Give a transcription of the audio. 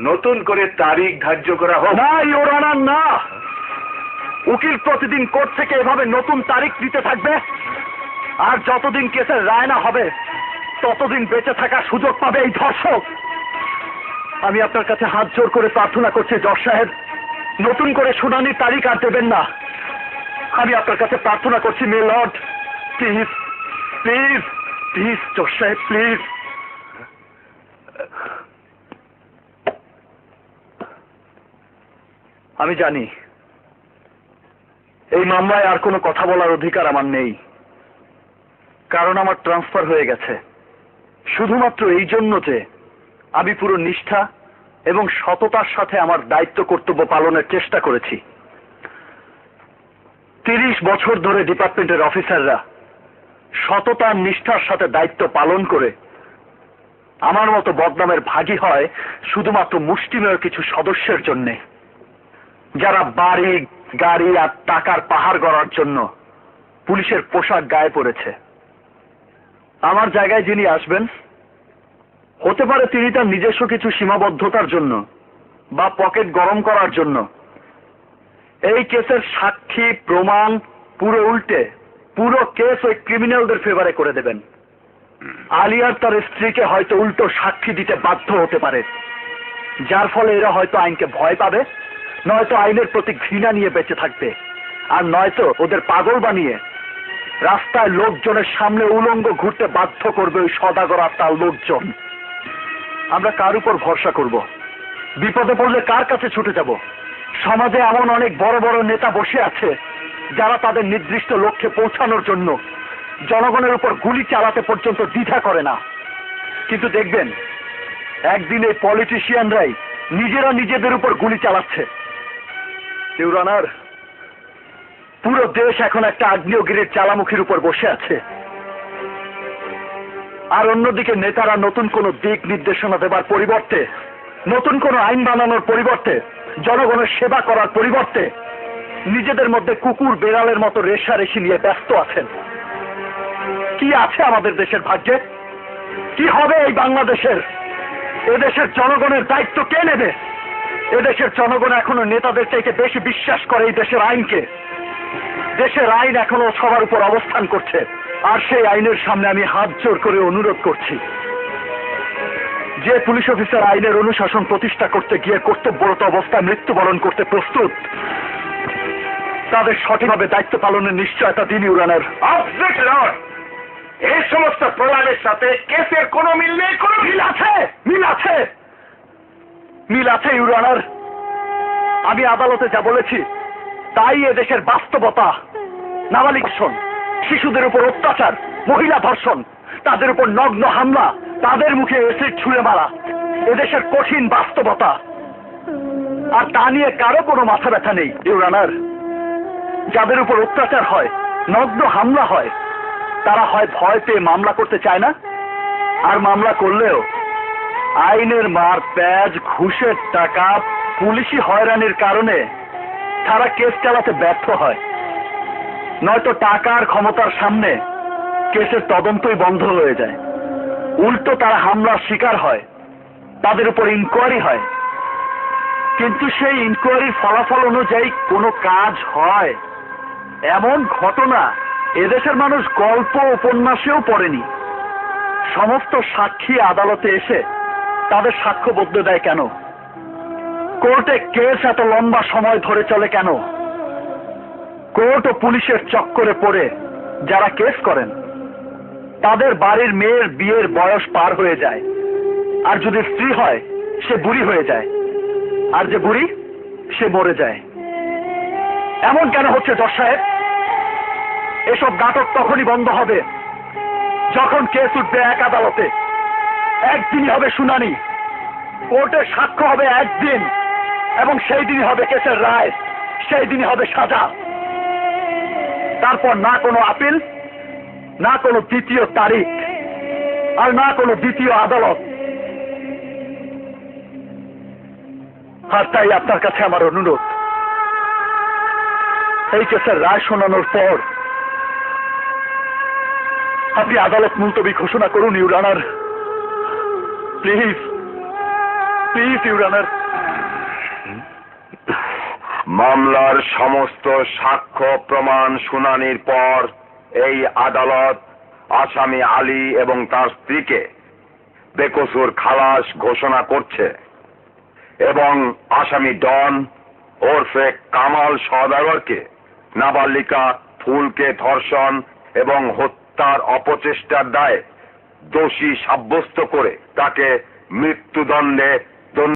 নতুন করে তারিখ ধার্য করা হোক। না ইওর অনার, না। উকিল প্রতিদিন কোর্ট থেকে এভাবে নতুন তারিখ দিতে থাকবে, আর যতদিন কেসের রায় না হবে ততদিন বেঁচে থাকার সুযোগ পাবে এই ধর্ষক। আমি আপনার কাছে হাত জোর করে প্রার্থনা করছি জজ সাহেব, নতুন করে শুনানির তারিখ আর দেবেন না। আমি আপনার কাছে প্রার্থনা করছি মে লর্ড, প্লিজ প্লিজ প্লিজ জজ সাহেব, প্লিজ। আমি জানি এই মামলায় আর কোনো কথা বলার অধিকার আমার নেই, কারণ আমার ট্রান্সফার হয়ে গেছে। শুধুমাত্র এই জন্য যে আমি পুরো নিষ্ঠা এবং সততার সাথে আমার দায়িত্ব কর্তব্য পালনের চেষ্টা করেছি। 30 বছর ধরে ডিপার্টমেন্টের অফিসাররা সততার নিষ্ঠার সাথে দায়িত্ব পালন করে আমার মতো বদনামের ভাগী হয় শুধুমাত্র মুষ্টিমেয় কিছু সদস্যের জন্যে, যারা বাড়ি গাড়ি আর টাকার পাহাড় গড়ার জন্য পুলিশের পোশাক গায়ে পড়েছে। আমার জায়গায় যিনি আসবেন, হতে পারে তিনি তার নিজস্ব কিছু সীমাবদ্ধতার জন্য বা পকেট গরম করার জন্য এই কেসের সাক্ষী প্রমাণ পুরো উল্টে পুরো কেস ওই ক্রিমিনালদের ফেভারে করে দেবেন। আলিয়ার তার স্ত্রীকে হয়তো উল্টো সাক্ষী দিতে বাধ্য হতে পারে, যার ফলে এরা হয়তো আইনকে ভয় পাবে, নয়তো আইনের প্রতি ঘৃণা নিয়ে বেঁচে থাকবে, আর নয়তো ওদের পাগল বানিয়ে রাস্তায় লোকজনের সামনে উলঙ্গ ঘুরতে বাধ্য করবে ওই সদাগর আত্মার লোকজন। আমরা কার উপর ভরসা করব? বিপদে পড়লে কার কাছে ছুটে যাব? সমাজে এমন অনেক বড় বড় নেতা বসে আছে যারা তাদের নির্দিষ্ট লক্ষ্যে পৌঁছানোর জন্য জনগণের উপর গুলি চালাতে পর্যন্ত দ্বিধা করে না। কিন্তু দেখবেন একদিন এই পলিটিশিয়ানরাই নিজেরা নিজেদের উপর গুলি চালাচ্ছে। ইওর অনার, পুরো দেশ এখন একটা আগ্নেয়গিরির জ্বালামুখীর উপর বসে আছে, আর অন্যদিকে নেতারা নতুন কোন দিক নির্দেশনা দেবার পরিবর্তে, নতুন কোন আইন বানানোর পরিবর্তে, জনগণের সেবা করার পরিবর্তে নিজেদের মধ্যে কুকুর বেড়ালের মতো রেষারেষি নিয়ে ব্যস্ত আছেন। কি আছে আমাদের দেশের ভাগ্যে? কি হবে এই বাংলাদেশের? এদেশের জনগণের দায়িত্ব কে নেবে? এদেশের জনগণ এখনো নেতাদের চাইতে বেশি বিশ্বাস করে এই দেশের আইনকে। দেশের আইন এখনো সবার উপর অবস্থান করছে, আর সেই আইনের সামনে আমি হাত জোর করে অনুরোধ করছি, যে পুলিশ অফিসার আইনের অনুশাসন প্রতিষ্ঠা করতে গিয়ে কর্তব্যরত অবস্থায় মৃত্যুবরণ করতে প্রস্তুত, তাদের সঠিকভাবে দায়িত্ব পালনের নিশ্চয়তা দিন ইওর অনার। অবজেক্ট লর্ড, এই সমস্ত প্রমাণের সাথে কেসের কোনো মিল নেই। কোনো মিল আছে, মিল আছে, মিল আছে ইওর অনার। আমি আদালতে যা বলেছি তাই এদেশের বাস্তবতা। নাবালিক ধর্ষণ, শিশুদের উপর অত্যাচার, মহিলা ধর্ষণ, তাদের উপর নগ্ন হামলা, তাদের মুখে এসিড ছুঁড়ে মারা এদেশের কঠিন বাস্তবতা, আর তা নিয়ে কারো কোনো মাথা ব্যথা নেই ইওর অনার। যাদের উপর অত্যাচার হয়, নগ্ন হামলা হয়, তারা হয় ভয় পেয়ে মামলা করতে চায় না, আর মামলা করলেও আইনের মার প্যাচ, ঘুষের টাকা, পুলিশি হয়রানির কারণে তারা কেস চালাতে ব্যর্থ হয়, নয়তো টাকার ক্ষমতার সামনে কেসের তদন্তই বন্ধ হয়ে যায়। উল্টো তারা হামলার শিকার হয়, তাদের উপর ইনকোয়ারি হয়, কিন্তু সেই ইনকোয়ারির ফলাফল অনুযায়ী কোনো কাজ হয় এমন ঘটনা এদেশের মানুষ গল্প উপন্যাসেও পড়েনি। সমস্ত সাক্ষী আদালতে এসে তাদের সাক্ষ্য বদলে দেয় কেন? কোর্টে কেস এত লম্বা সময় ধরে চলে কেন? কোর্ট ও পুলিশের চক্করে পড়ে যারা কেস করেন তাদের বাড়ির মেয়ের বিয়ের বয়স পার হয়ে যায়, আর যদি স্ত্রী হয় সে বুড়ি হয়ে যায়, আর যে বুড়ি সে মরে যায়। এমন কেন হচ্ছে জজ সাহেব? এসব নাটক তখনই বন্ধ হবে যখন কেস উঠবে এক আদালতে, একদিনই হবে শুনানি, কোর্টের সাক্ষ্য হবে একদিন, এবং সেই দিনই হবে কেসের রায়, সেই দিনই হবে সাজা। তারপর না কোনো আপিল, না কোনো দ্বিতীয় তারিখ, আর না কোনো দ্বিতীয় আদালত। আর তাই আপনার কাছে আমার অনুরোধ, এই কেসের রায় শোনানোর পর আপনি আদালত মুলতবি ঘোষণা করুন your honour, please. Please your honour. মামলার সমস্ত সাক্ষ্য প্রমাণ শুনানির পর এই আদালত আসামি আলী এবং তার স্ত্রীকে বেকসুর খালাস ঘোষণা করছে এবং আসামি ডন ওরফে কামাল সওদাগরকে নাবালিকা ফুলকে ধর্ষণ এবং হত্যার অপচেষ্টার দায়ে দোষী সাব্যস্ত করে তাকে মৃত্যুদণ্ডে